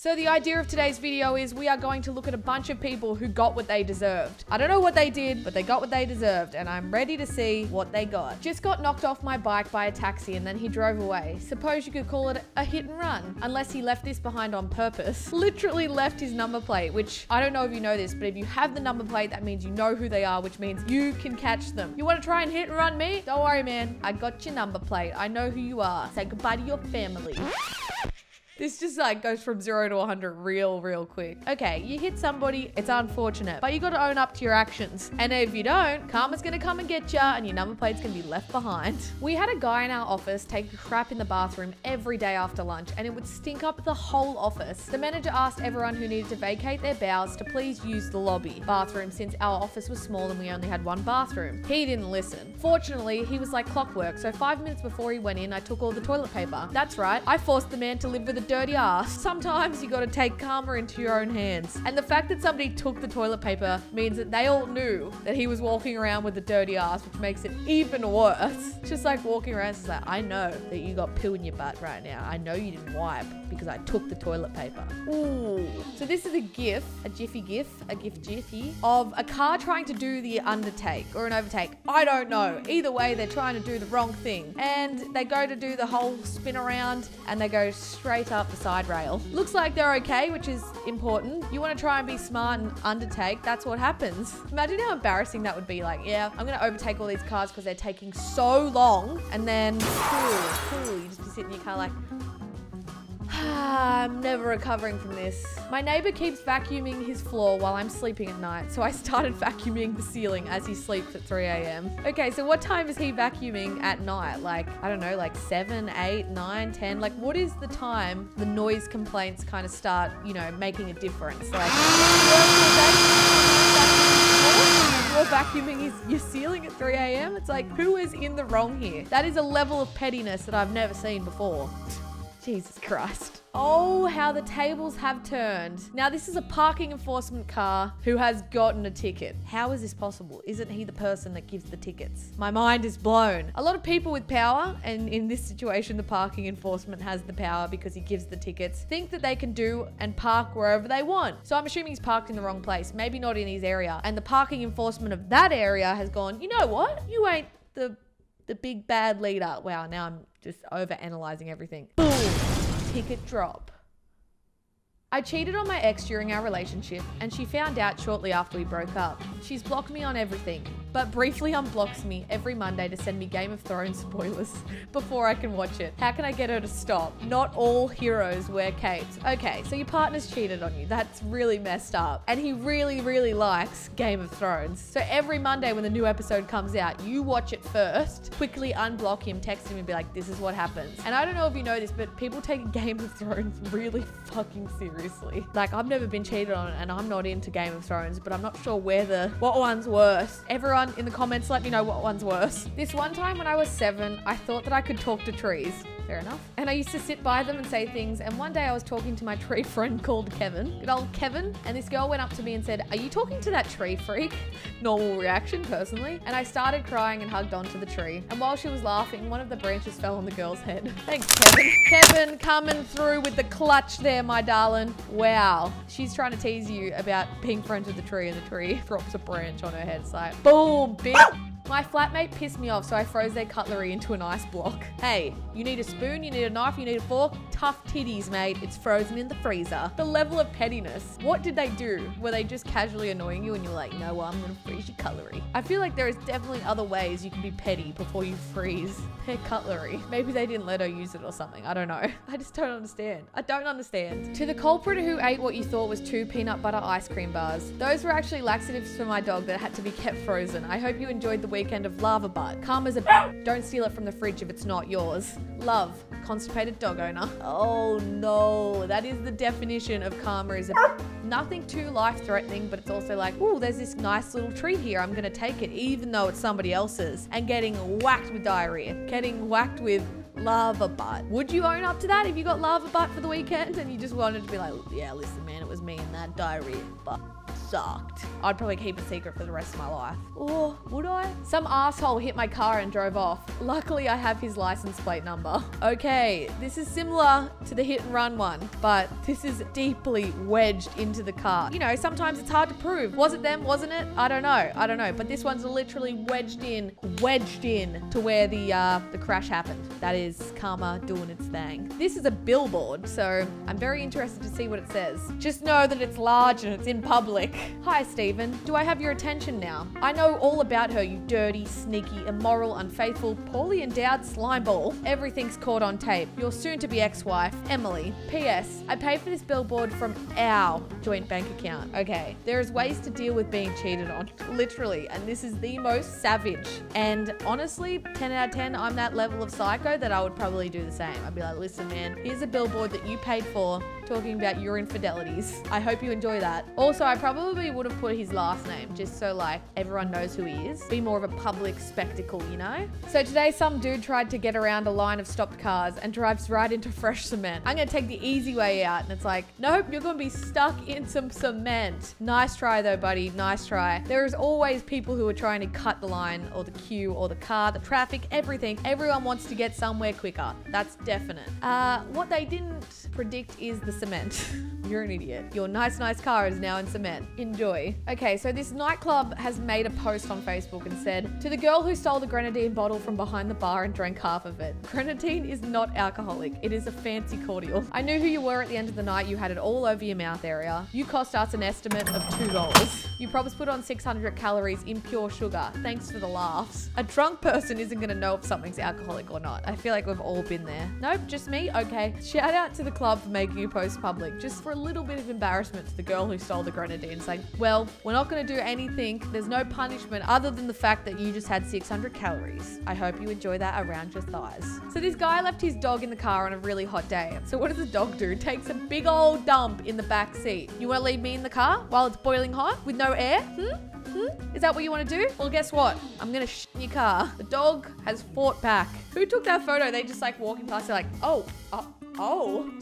So the idea of today's video is we are going to look at a bunch of people who got what they deserved. I don't know what they did, but they got what they deserved, and I'm ready to see what they got. Just got knocked off my bike by a taxi and then he drove away. Suppose you could call it a hit and run, unless he left this behind on purpose. Literally left his number plate, which I don't know if you know this, but if you have the number plate, that means you know who they are, which means you can catch them. You want to try and hit and run me? Don't worry, man. I got your number plate. I know who you are. Say goodbye to your family. This just like goes from 0 to 100 real quick. Okay, you hit somebody, it's unfortunate, but you got to own up to your actions. And if you don't, karma's gonna come and get ya and your number plate's gonna be left behind. We had a guy in our office take a crap in the bathroom every day after lunch and it would stink up the whole office. The manager asked everyone who needed to vacate their bowels to please use the lobby bathroom since our office was small and we only had one bathroom. He didn't listen. Fortunately, he was like clockwork, so 5 minutes before he went in, I took all the toilet paper. That's right, I forced the man to live with a dirty ass. Sometimes you gotta take karma into your own hands. And the fact that somebody took the toilet paper means that they all knew that he was walking around with a dirty ass, which makes it even worse. It's just like walking around, it's like, I know that you got poo in your butt right now. I know you didn't wipe because I took the toilet paper. Ooh. So this is a gif, a jiffy, of a car trying to do the undertake or an overtake. I don't know. Either way, they're trying to do the wrong thing. And they go to do the whole spin around and they go straight up the side rail. Looks like they're okay, which is important. You want to try and be smart and undertake, that's what happens. Imagine how embarrassing that would be. Like, yeah, I'm going to overtake all these cars because they're taking so long. And then, cool, you just be sitting in your car like, I'm never recovering from this. My neighbor keeps vacuuming his floor while I'm sleeping at night, so I started vacuuming the ceiling as he sleeps at 3 a.m. Okay, so what time is he vacuuming at night? Like, I don't know, like 7, 8, 9, 10? Like, what is the time the noise complaints kind of start, you know, making a difference? Like, you're vacuuming your ceiling at 3 a.m.? It's like, who is in the wrong here? That is a level of pettiness that I've never seen before. Jesus Christ. Oh, how the tables have turned. Now, this is a parking enforcement car who has gotten a ticket. How is this possible? Isn't he the person that gives the tickets? My mind is blown. A lot of people with power, and in this situation, the parking enforcement has the power because he gives the tickets, think that they can do and park wherever they want. So I'm assuming he's parked in the wrong place, maybe not in his area. And the parking enforcement of that area has gone, you know what? You ain't the big bad leader. Wow, now I'm just over analyzing everything. Boom, ticket drop. I cheated on my ex during our relationship and she found out shortly after we broke up. She's blocked me on everything, but briefly unblocks me every Monday to send me Game of Thrones spoilers before I can watch it. How can I get her to stop? Not all heroes wear capes. Okay, so your partner's cheated on you. That's really messed up. And he really likes Game of Thrones. So every Monday when the new episode comes out, you watch it first, quickly unblock him, text him and be like, this is what happens. And I don't know if you know this, but people take Game of Thrones really fucking seriously. Like, I've never been cheated on and I'm not into Game of Thrones, but I'm not sure what one's worse. Everyone in the comments, let me know what one's worse. This one time when I was 7, I thought that I could talk to trees. Fair enough. And I used to sit by them and say things. And one day I was talking to my tree friend called Kevin, good old Kevin. And this girl went up to me and said, are you talking to that tree freak? Normal reaction personally. And I started crying and hugged onto the tree. And while she was laughing, one of the branches fell on the girl's head. Thanks, Kevin. Kevin coming through with the clutch there, my darling. Wow. She's trying to tease you about being friends with the tree and the tree drops a branch on her head. It's like, boom, bitch. My flatmate pissed me off, so I froze their cutlery into an ice block. Hey, you need a spoon, you need a knife, you need a fork. Tough titties, mate. It's frozen in the freezer. The level of pettiness. What did they do? Were they just casually annoying you and you're like, no, I'm gonna freeze your cutlery? I feel like there is definitely other ways you can be petty before you freeze their cutlery. Maybe they didn't let her use it or something. I don't know. I just don't understand. I don't understand. To the culprit who ate what you thought was 2 peanut butter ice cream bars. Those were actually laxatives for my dog that had to be kept frozen. I hope you enjoyed the weekend of lava butt. Karma's a don't steal it from the fridge if it's not yours. Love, constipated dog owner. Oh no, that is the definition of karma, is nothing too life-threatening, but it's also like, ooh, there's this nice little treat here. I'm gonna take it even though it's somebody else's, and getting whacked with diarrhea, getting whacked with lava butt. Would you own up to that if you got lava butt for the weekend and you just wanted to be like, yeah, listen, man, it was me and that diarrhea butt sucked. I'd probably keep a secret for the rest of my life. Or would I? Some asshole hit my car and drove off. Luckily, I have his license plate number. Okay, this is similar to the hit and run one, but this is deeply wedged into the car. You know, sometimes it's hard to prove. Was it them? Wasn't it? I don't know. But this one's literally wedged in to where the crash happened. That is karma doing its thing. This is a billboard, so I'm very interested to see what it says. Just know that it's large and it's in public. Hi, Stephen. Do I have your attention now? I know all about her, you dirty, sneaky, immoral, unfaithful, poorly endowed slimeball. Everything's caught on tape. Your soon-to-be ex-wife, Emily. P.S. I pay for this billboard from our joint bank account. Okay, there's ways to deal with being cheated on, literally, and this is the most savage. And honestly, 10 out of 10, I'm that level of psycho that I would probably do the same. I'd be like, listen, man, here's a billboard that you paid for talking about your infidelities. I hope you enjoy that. Also, I probably would have put his last name just so like everyone knows who he is. Be more of a public spectacle, you know? So today some dude tried to get around a line of stopped cars and drives right into fresh cement. I'm gonna take the easy way out, and it's like, nope, you're gonna be stuck in some cement. Nice try though, buddy, nice try. There is always people who are trying to cut the line or the queue or the car, the traffic, everything. Everyone wants to get somewhere quicker. That's definite. What they didn't predict is the cement. You're an idiot. Your nice car is now in cement. Enjoy. Okay, so this nightclub has made a post on Facebook and said, to the girl who stole the grenadine bottle from behind the bar and drank half of it, grenadine is not alcoholic. It is a fancy cordial. I knew who you were at the end of the night. You had it all over your mouth area. You cost us an estimate of $2. You probably put on 600 calories in pure sugar. Thanks for the laughs. A drunk person isn't gonna know if something's alcoholic or not. I feel like we've all been there. Nope, just me? Okay. Shout out to the club for making you post public, just for a little bit of embarrassment to the girl who stole the grenadine. It's like, well, we're not gonna do anything. There's no punishment other than the fact that you just had 600 calories. I hope you enjoy that around your thighs. So this guy left his dog in the car on a really hot day. So what does the dog do? Takes a big old dump in the back seat. You wanna leave me in the car while it's boiling hot with no air? Is that what you want to do? Well, guess what? I'm gonna shit in your car. The dog has fought back. Who took that photo? They just like walking past, they're like, oh.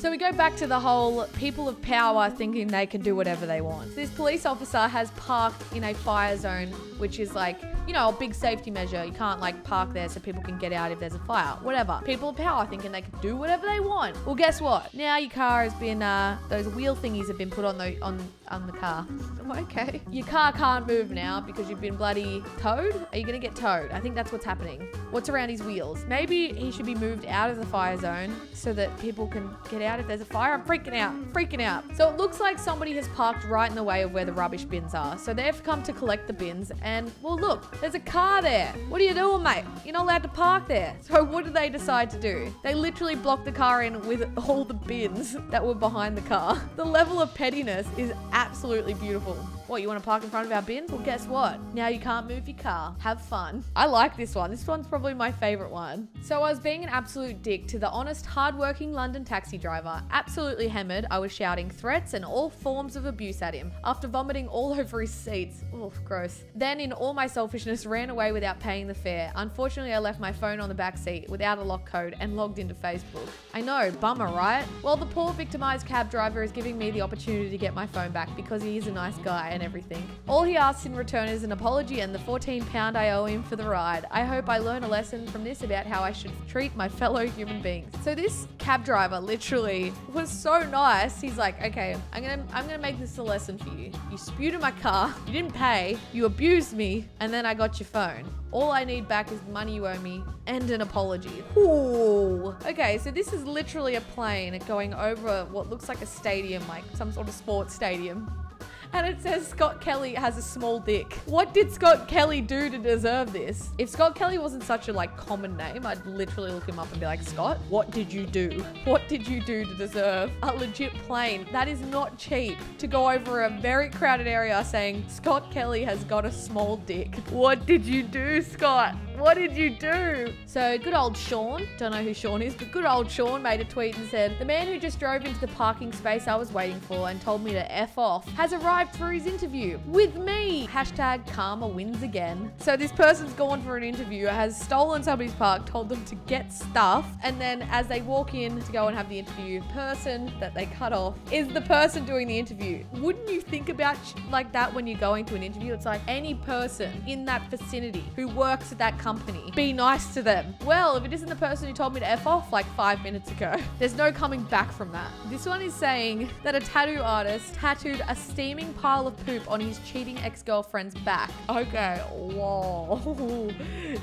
So we go back to the whole people of power thinking they can do whatever they want. So this police officer has parked in a fire zone, which is like, you know, a big safety measure. You can't like park there so people can get out if there's a fire, whatever. People of power thinking they can do whatever they want. Well, guess what? Now your car has been, those wheel thingies have been put on the car. Okay. Your car can't move now because you've been bloody towed. Are you gonna get towed? I think that's what's happening. What's around his wheels? Maybe he should be moved out of the fire zone so that people can get out if there's a fire. I'm freaking out. So it looks like somebody has parked right in the way of where the rubbish bins are. So they've come to collect the bins and, well, look, there's a car there. What are you doing, mate? You're not allowed to park there. So what do they decide to do? They literally blocked the car in with all the bins that were behind the car. The level of pettiness is absolutely beautiful. What, you want to park in front of our bin? Well, guess what? Now you can't move your car. Have fun. I like this one. This one's probably my favorite one. So I was being an absolute dick to the honest, hardworking London taxi driver. Absolutely hammered, I was shouting threats and all forms of abuse at him after vomiting all over his seats. Oh, gross. Then in all my selfishness, ran away without paying the fare. Unfortunately, I left my phone on the back seat without a lock code and logged into Facebook. I know, bummer, right? Well, the poor victimized cab driver is giving me the opportunity to get my phone back because he is a nice guy and everything. All he asks in return is an apology and the £14 I owe him for the ride. I hope I learn a lesson from this about how I should treat my fellow human beings. So this cab driver literally was so nice. He's like, okay, I'm gonna make this a lesson for you. You spewed in my car, you didn't pay, you abused me, and then I got your phone. All I need back is the money you owe me and an apology. Ooh. Okay, so this is literally a plane going over what looks like a stadium, like some sort of sports stadium. And it says Scott Kelly has a small dick. What did Scott Kelly do to deserve this? If Scott Kelly wasn't such a like common name, I'd literally look him up and be like, Scott, what did you do? What did you do to deserve a legit plane? That is not cheap to go over a very crowded area saying Scott Kelly has got a small dick. What did you do, Scott? What did you do? So good old Sean, don't know who Sean is, but good old Sean made a tweet and said, the man who just drove into the parking space I was waiting for and told me to F off has arrived for his interview with me. Hashtag karma wins again. So this person's gone for an interview, has stolen somebody's park, told them to get stuff, and then as they walk in to go and have the interview, person that they cut off is the person doing the interview. Wouldn't you think about like that when you're going to an interview? It's like any person in that vicinity who works at that company, be nice to them. Well, if it isn't the person who told me to F off like 5 minutes ago, there's no coming back from that. This one is saying that a tattoo artist tattooed a steaming pile of poop on his cheating ex-girlfriend's back. Okay, whoa.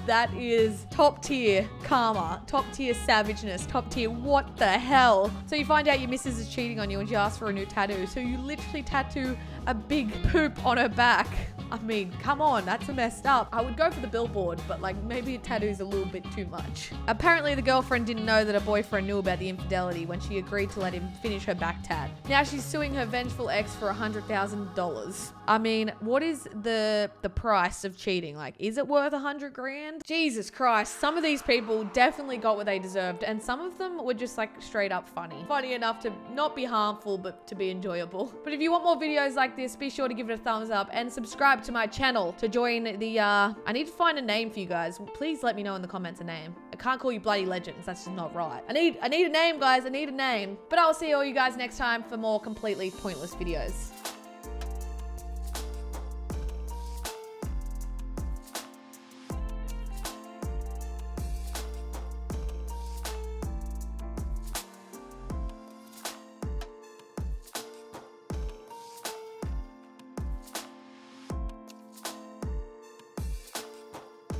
That is top tier karma, top tier savageness, top tier what the hell. So you find out your missus is cheating on you and she asks for a new tattoo. So you literally tattoo a big poop on her back. I mean, come on, that's messed up. I would go for the billboard, but like maybe a tattoo's a little bit too much. Apparently the girlfriend didn't know that her boyfriend knew about the infidelity when she agreed to let him finish her back tat. Now she's suing her vengeful ex for $100,000. I mean, what is the price of cheating? Like, is it worth 100 grand? Jesus Christ, some of these people definitely got what they deserved, and some of them were just like straight up funny. Funny enough to not be harmful, but to be enjoyable. But if you want more videos like this, be sure to give it a thumbs up and subscribe to my channel to join the, I need to find a name for you guys. Please let me know in the comments a name. I can't call you Bloody Legends, that's just not right. I need a name, guys, I need a name. But I'll see all you guys next time for more completely pointless videos.